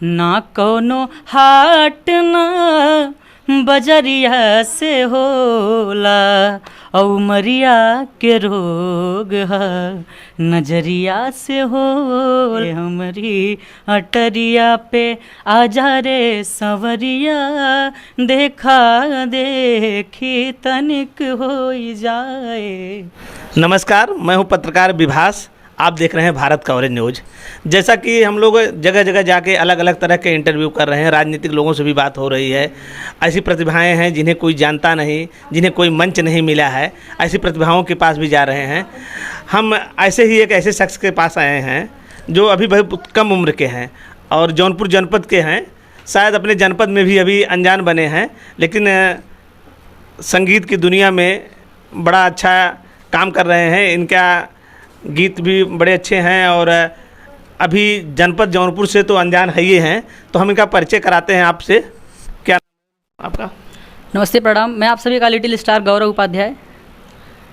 ना कोनो हाट ना बजरिया से होला, औ मरिया के रोग ह नजरिया से हो। हमरी अटरिया पे आजा रे संवरिया, देखा देखी तनिक हो जाए। नमस्कार, मैं हूं पत्रकार विभास। आप देख रहे हैं भारत कवरेज न्यूज़। जैसा कि हम लोग जगह जगह जाके अलग अलग तरह के इंटरव्यू कर रहे हैं, राजनीतिक लोगों से भी बात हो रही है। ऐसी प्रतिभाएं हैं जिन्हें कोई जानता नहीं, जिन्हें कोई मंच नहीं मिला है, ऐसी प्रतिभाओं के पास भी जा रहे हैं। हम ऐसे ही एक ऐसे शख्स के पास आए हैं जो अभी बहुत कम उम्र के हैं और जौनपुर जनपद के हैं। शायद अपने जनपद में भी अभी अनजान बने हैं, लेकिन संगीत की दुनिया में बड़ा अच्छा काम कर रहे हैं। इनका गीत भी बड़े अच्छे हैं और अभी जनपद जौनपुर से तो अनजान है ही हैं। तो हम इनका परिचय कराते हैं आपसे। क्या नाम आपका? नमस्ते, प्रणाम। मैं आप सभी का लिटिल स्टार गौरव उपाध्याय।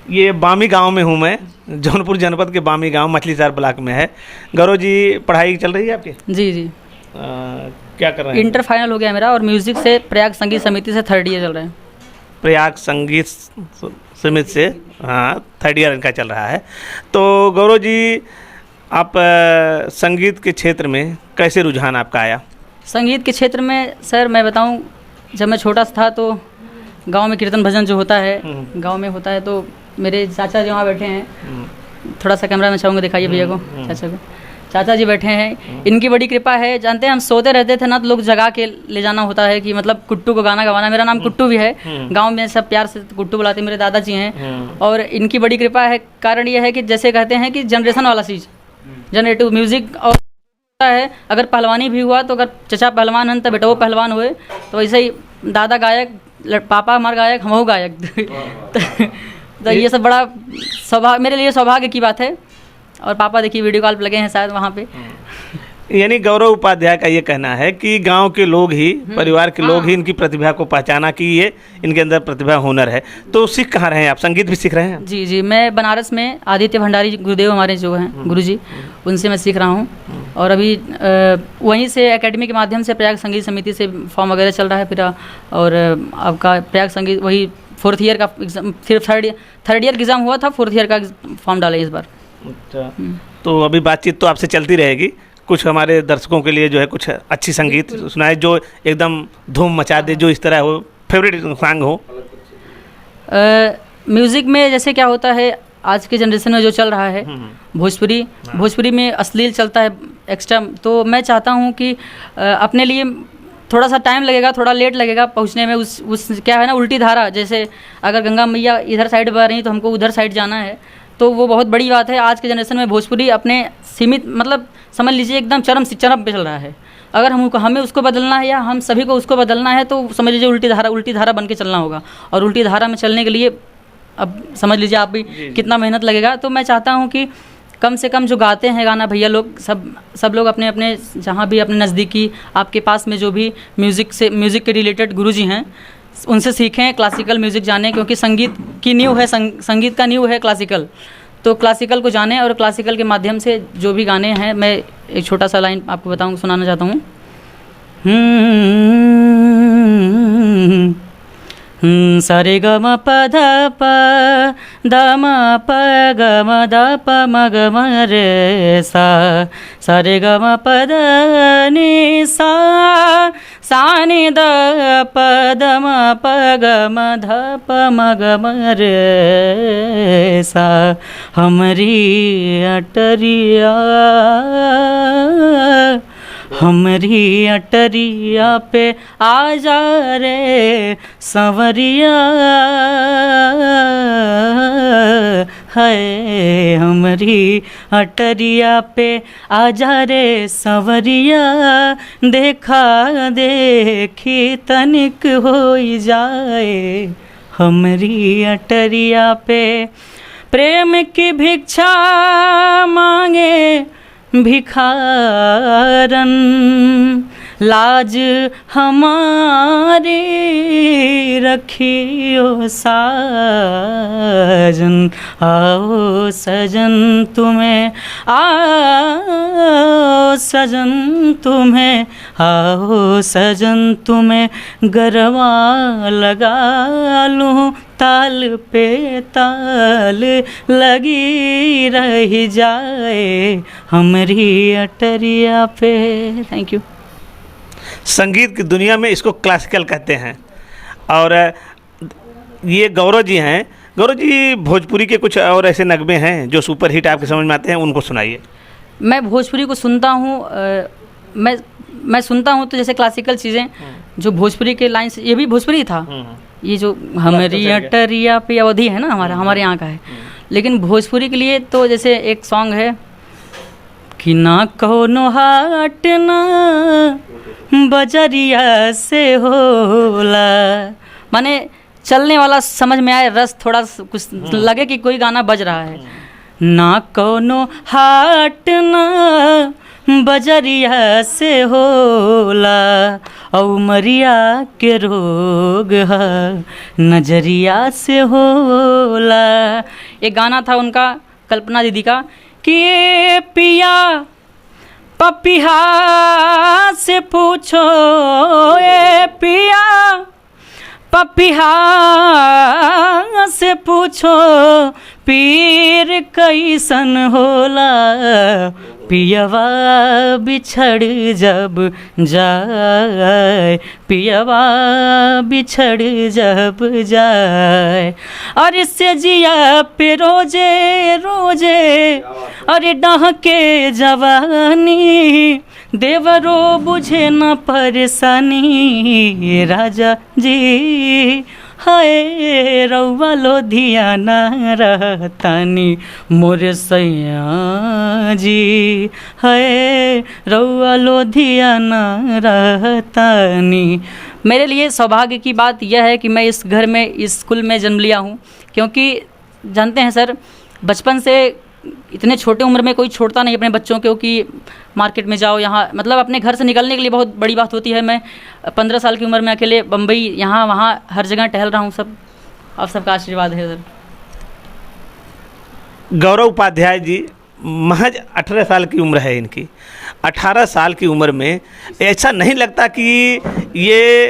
ये बामी गांव में हूँ मैं, जौनपुर जनपद के बामी गांव मछलीशहर ब्लॉक में है। गौरव जी, पढ़ाई चल रही है आपकी? जी जी। क्या कर रहे हैं? इंटर फाइनल हो गया मेरा और म्यूज़िक से प्रयाग संगीत समिति से 3rd ईयर चल रहा है। प्रयाग संगीत समिति से, हाँ, 3rd ईयर इनका चल रहा है। तो गौरव जी, आप संगीत के क्षेत्र में कैसे रुझान आपका आया? संगीत के क्षेत्र में सर मैं बताऊं, जब मैं छोटा सा था तो गांव में कीर्तन भजन जो होता है, गांव में होता है, तो मेरे चाचा जी वहाँ बैठे हैं। थोड़ा सा कैमरा में चाहूँगा, दिखाइए भैया को, चाचा को। चाचा जी बैठे हैं, इनकी बड़ी कृपा है। जानते हैं हम सोते रहते थे ना, तो लोग जगा के ले जाना होता है कि मतलब कुट्टू को गाना गवाना। मेरा नाम कुट्टू भी है, गांव में सब प्यार से कुट्टू बुलाते हैं, मेरे दादाजी हैं। और इनकी बड़ी कृपा है। कारण ये है कि जैसे कहते हैं कि जनरेशन वाला चीज़, जनरेटिव म्यूजिक और है। अगर पहलवानी भी हुआ तो अगर चचा पहलवान हैं तो बेटा वो पहलवान हुए, तो ऐसे ही दादा गायक, पापा हमारे गायक, हम गायक। तो ये सब बड़ा सौभाग्य, मेरे लिए सौभाग्य की बात है। और पापा देखिए वीडियो कॉल पे लगे हैं शायद वहाँ पे। यानी गौरव उपाध्याय का ये कहना है कि गांव के लोग ही, परिवार के लोग ही इनकी प्रतिभा को पहचाना कि ये इनके अंदर प्रतिभा, हुनर है। तो सीख कहाँ रहे हैं आप? संगीत भी सीख रहे हैं? जी जी, मैं बनारस में आदित्य भंडारी गुरुदेव हमारे जो हैं गुरुजी, उनसे मैं सीख रहा हूँ। और अभी वहीं से एकेडमी के माध्यम से प्रयाग संगीत समिति से फॉर्म वगैरह चल रहा है। फिर और आपका प्रयाग संगीत वही 4th ईयर का एग्ज़ाम, फिर 3rd ईयर एग्ज़ाम हुआ था, 4th ईयर का फॉर्म डाले इस बार। अच्छा, तो अभी बातचीत तो आपसे चलती रहेगी। कुछ हमारे दर्शकों के लिए जो है कुछ अच्छी संगीत सुनाए जो एकदम धूम मचा दे, जो इस तरह हो, फेवरेट सॉन्ग हो। म्यूज़िक में जैसे क्या होता है आज के जनरेशन में जो चल रहा है, भोजपुरी में अश्लील चलता है एक्स्ट्रा। तो मैं चाहता हूँ कि अपने लिए थोड़ा सा टाइम लगेगा, थोड़ा लेट लगेगा पहुँचने में। उस क्या है ना, उल्टी धारा, जैसे अगर गंगा मैया इधर साइड बह रही तो हमको उधर साइड जाना है, तो वो बहुत बड़ी बात है। आज के जनरेशन में भोजपुरी अपने सीमित, मतलब समझ लीजिए एकदम चरम पे चल रहा है। अगर हमें उसको बदलना है या हम सभी को उसको बदलना है तो समझ लीजिए उल्टी धारा बन के चलना होगा। और उल्टी धारा में चलने के लिए अब समझ लीजिए आप भी कितना मेहनत लगेगा। तो मैं चाहता हूँ कि कम से कम जो गाते हैं गाना भैया लोग, सब लोग अपने अपने जहाँ भी अपने नज़दीकी आपके पास में जो भी म्यूज़िक के रिलेटेड गुरुजी हैं, उनसे सीखें, क्लासिकल म्यूज़िक जानें। क्योंकि संगीत की नींव है, संगीत का नींव है क्लासिकल। तो क्लासिकल को जानें और क्लासिकल के माध्यम से जो भी गाने हैं, मैं एक छोटा सा लाइन आपको सुनाना चाहता हूँ। सारे ग म प ध प द म प ग म द प म ग म रे सा, सारे ग म प द नि सा, सा नि द प द म प ग म ध प म ग म रे सा, हमरी अटरिया, हमरी अटरिया पे आजा रे संवरिया, है हमरी अटरिया पे आजा रे संवरिया, देखा देखी तनिक हो जाए। हमरी अटरिया पे प्रेम की भिक्षा मांगे भिखारन, लाज हमारी रखियो साजन, आओ सजन तुम्हें, आओ सजन तुम्हें, आओ सजन तुम्हें गरबा लगा लूँ, ताल पे ताल लगी रह जाए हमारी अटरिया पे। Thank you. संगीत की दुनिया में इसको क्लासिकल कहते हैं। और ये गौरव जी हैं। गौरव जी, भोजपुरी के कुछ और ऐसे नगमे हैं जो सुपर हिट आपके समझ में आते हैं, उनको सुनाइए। मैं भोजपुरी को सुनता हूँ, मैं सुनता हूँ तो जैसे क्लासिकल चीज़ें जो भोजपुरी के लाइन्स, ये भी भोजपुरी था। ये जो हमारी अटरिया पे अवधि है ना, हमारे यहाँ का है। लेकिन भोजपुरी के लिए तो जैसे एक सॉन्ग है कि ना कोनो हाट ना बजरिया से होला, माने चलने वाला समझ में आए, रस थोड़ा कुछ लगे कि कोई गाना बज रहा है। ना कोनो हाट ना बजरिया से होला, औ मरिया के रोग है नजरिया से होला। एक गाना था उनका, कल्पना दीदी का, कि ये पिया पपिहा से पूछो, ये पिया पपिहा से पूछो पीर कैसन होला, पियवा बिछड़ जब जाए, पियवा बिछड़ जब जाए, और इससे जिया पे रोजे रोजे अरे डहके जवानी, देवरो बुझे न परेशानी, राजा जी हाय रउआ लोधियाना रहतानी, मोरे सैया जी हाय रउआ लोधियाना रहतानी। मेरे लिए सौभाग्य की बात यह है कि मैं इस घर में, इस स्कूल में जन्म लिया हूँ, क्योंकि जानते हैं सर, बचपन से इतने छोटे उम्र में कोई छोड़ता नहीं अपने बच्चों को कि मार्केट में जाओ, यहाँ मतलब अपने घर से निकलने के लिए बहुत बड़ी बात होती है। मैं 15 साल की उम्र में अकेले बम्बई, यहाँ वहाँ हर जगह टहल रहा हूँ। सब आप सबका आशीर्वाद है सर। गौरव उपाध्याय जी, महज 18 साल की उम्र है इनकी। 18 साल की उम्र में ऐसा नहीं लगता कि ये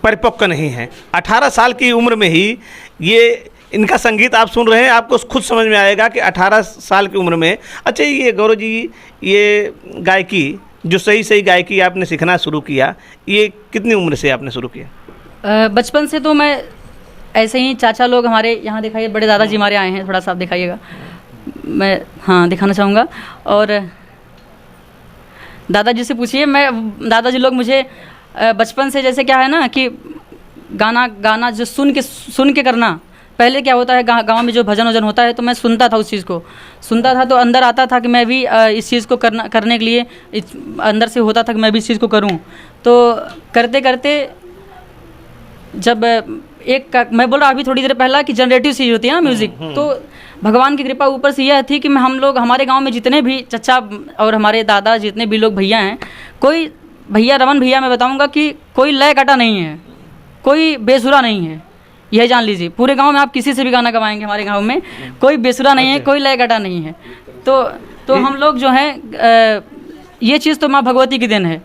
परिपक्व नहीं है। 18 साल की उम्र में ही ये इनका संगीत आप सुन रहे हैं, आपको खुद समझ में आएगा कि 18 साल की उम्र में। अच्छा, ये गौरव जी, ये गायकी जो सही गायकी आपने सीखना शुरू किया, ये कितनी उम्र से आपने शुरू किया? बचपन से तो मैं ऐसे ही, चाचा लोग हमारे यहाँ, दिखाइए बड़े दादाजी हमारे आए हैं, थोड़ा सा आप दिखाइएगा, मैं हाँ दिखाना चाहूँगा। और दादाजी से पूछिए, दादाजी लोग मुझे बचपन से, जैसे क्या है ना कि गाना जो सुन के करना, पहले क्या होता है गांव में जो भजन वजन होता है, तो मैं सुनता था, उस चीज़ को सुनता था तो अंदर आता था कि मैं भी इस चीज़ को करने के लिए अंदर से होता था कि मैं भी इस चीज़ को करूं। तो करते करते जब मैं बोल रहा अभी थोड़ी देर पहला कि जनरेटिव चीज़ होती है ना म्यूज़िक, तो भगवान की कृपा ऊपर से यह थी कि हमारे गाँव में जितने भी चचा और हमारे दादा, जितने भी लोग भैया हैं, कोई भैया, रमन भैया, मैं बताऊँगा कि कोई लय कटा नहीं है, कोई बेसुरा नहीं है। यह जान लीजिए, पूरे गांव में आप किसी से भी गाना गवाएंगे, हमारे गांव में कोई बेसुरा नहीं है, कोई लय गटा नहीं है। तो हम लोग जो हैं, ये चीज़ तो माँ भगवती की देन है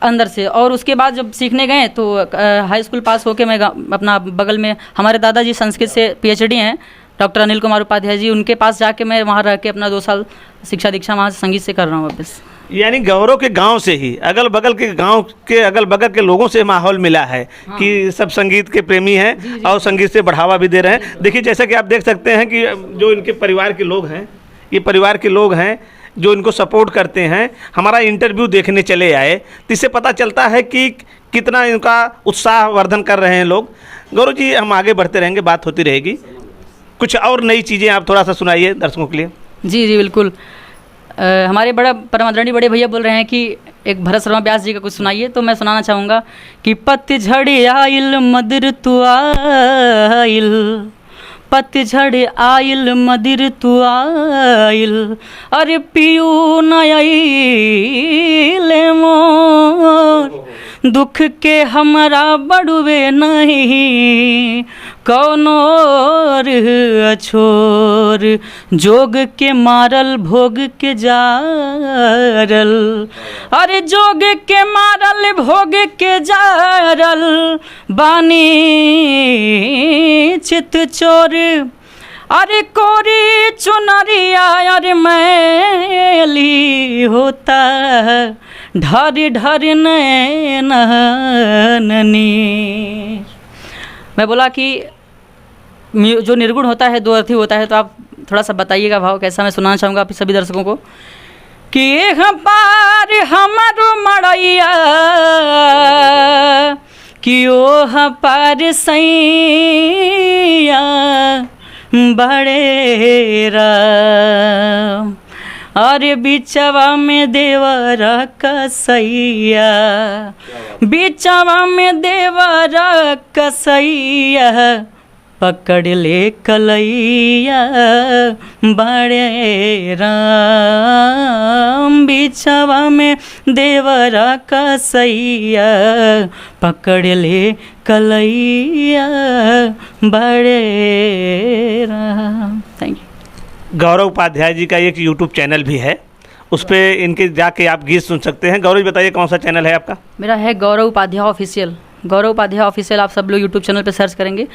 अंदर से। और उसके बाद जब सीखने गए तो हाई स्कूल पास होके मैं अपना बगल में, हमारे दादाजी संस्कृत से PhD हैं, डॉक्टर अनिल कुमार उपाध्याय जी, उनके पास जाके मैं वहाँ रह के अपना 2 साल शिक्षा दीक्षा वहाँ से संगीत से कर रहा हूँ वापस। यानी गौरव के गांव से ही, अगल बगल के लोगों से माहौल मिला है। हाँ। कि सब संगीत के प्रेमी हैं। जी, जी। और संगीत से बढ़ावा भी दे रहे हैं। देखिए, जैसा कि आप देख सकते हैं कि जो इनके परिवार के लोग हैं, ये परिवार के लोग हैं जो इनको सपोर्ट करते हैं। हमारा इंटरव्यू देखने चले आए, तो इससे पता चलता है कि कितना इनका उत्साह वर्धन कर रहे हैं लोग। गौरव जी, हम आगे बढ़ते रहेंगे, बात होती रहेगी। कुछ और नई चीज़ें आप थोड़ा सा सुनाइए दर्शकों के लिए। जी जी बिल्कुल। हमारे बड़ा परम आदरणीय बड़े भैया बोल रहे हैं कि एक भरत शर्मा व्यास जी का कुछ सुनाइए, तो मैं सुनाना चाहूँगा कि पतझड़ आइल मदिर तु आइल, पतझड़ आइल मदिर तु आइल, अरे पियू न आइल दुख के हमरा बड़ुए नहीं कौनो अछोर, जोग के मारल भोग के जारल, अरे जोग के मारल भोग के जारल, बानी चित चोर, अरे कोरी चुनरिया अरे मैली होता ढर ढर नैननी। मैं बोला कि जो निर्गुण होता है दो अर्थी होता है, तो आप थोड़ा सा बताइएगा भाव कैसा, मैं सुनाना चाहूँगा आप सभी दर्शकों को कि पार हमारो मड़ैया कि ओह पार सैया बड़े राम, अरे बिचवा में देवरा कसैया, बिचवा में देवरा कसैया, पकड़ ले कलैया बड़े राम, बिचवा में देवरा कसैया, पकड़ ले कलैया बड़े राम। Thank you. गौरव उपाध्याय जी का एक यूट्यूब चैनल भी है, उस पर इनके जाके आप गीत सुन सकते हैं। गौरव जी बताइए कौन सा चैनल है आपका? मेरा है गौरव उपाध्याय ऑफिशियल, गौरव उपाध्याय ऑफिशियल, आप सब लोग यूट्यूब चैनल पे सर्च करेंगे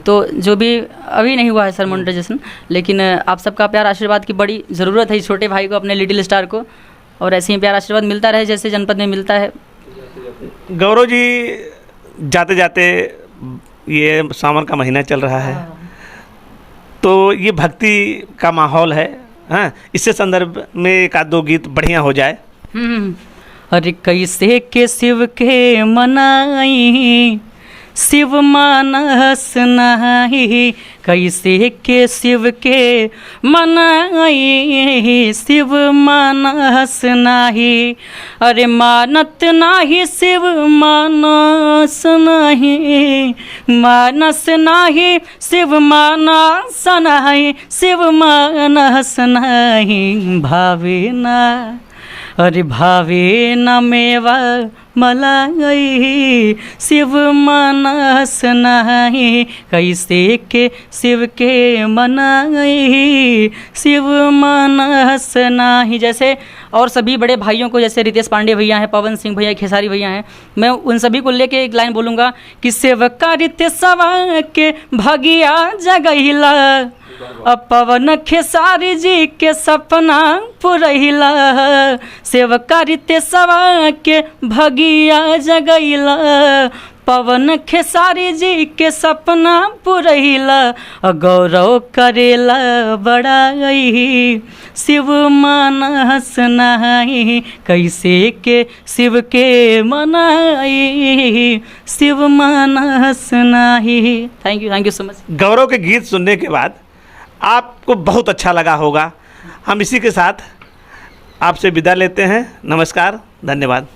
तो जो भी अभी नहीं हुआ है सर मोनेटाइजेशन, लेकिन आप सबका प्यार आशीर्वाद की बड़ी ज़रूरत है इस छोटे भाई को, अपने लिटिल स्टार को, और ऐसे ही प्यार आशीर्वाद मिलता रहे जैसे जनपद में मिलता है। गौरव जी जाते जाते, ये सावन का महीना चल रहा है, तो ये भक्ति का माहौल है, हाँ, इससे संदर्भ में एक आध दो गीत बढ़िया हो जाए। अरे कैसे के शिव के मनाई, शिव मानस नाही, कैसे के शिव के मनाई, शिव मानस नाही, अरे मानत नाही शिव मानस नाही, मानस नाही शिव मानस नाही, शिव मानस नाही, भावे ना, अरे भावे न मेवा मलाई, शिव मानस नाही, कैसे के शिव के मनाई, शिव मानस नाही। जैसे और सभी बड़े भाइयों को, जैसे रितेश पांडे भैया हैं, पवन सिंह भैया, खेसारी भैया हैं, मैं उन सभी को लेके एक लाइन बोलूँगा कि सेवका रितेशवा के भगिया जगहिला, अब पवन खेसारी जी के सपना पुरहिला, सेवका रितेशवा के भगिया जगैला, पवन खेसारी जी के सपना पुरहिला, गौरव करेला बड़ाई, शिव मानस नाही, कैसे के शिव के मनाई, शिव मानस नाही। Thank you so much. Gaurav के गीत सुनने के बाद आपको बहुत अच्छा लगा होगा। हम इसी के साथ आपसे विदा लेते हैं। नमस्कार, धन्यवाद।